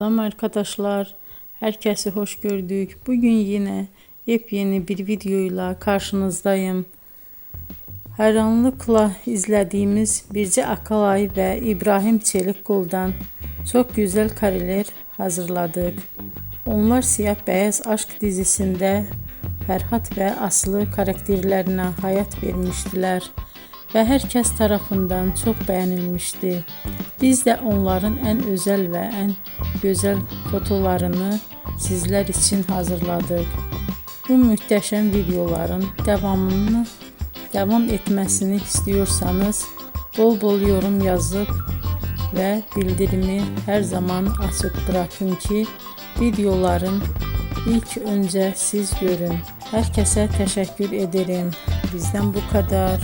Selam arkadaşlar, herkese hoş gördük. Bugün yine yepyeni bir videoyla karşınızdayım. Hayranlıkla izlediğimiz Birce Akalay ve İbrahim Çelikkol'dan çok güzel kareler hazırladık. Onlar Siyah Beyaz Aşk dizisinde Ferhat ve Aslı karakterlerine hayat vermiştiler ve herkes tarafından çok beğenilmişti. Biz de onların en özel ve en güzel fotolarını sizler için hazırladık. Bu muhteşem videoların devam etmesini istiyorsanız bol bol yorum yazıp ve bildirimi her zaman açık bırakın ki videoların ilk önce siz görün. Herkese teşekkür ederim. Bizden bu kadar.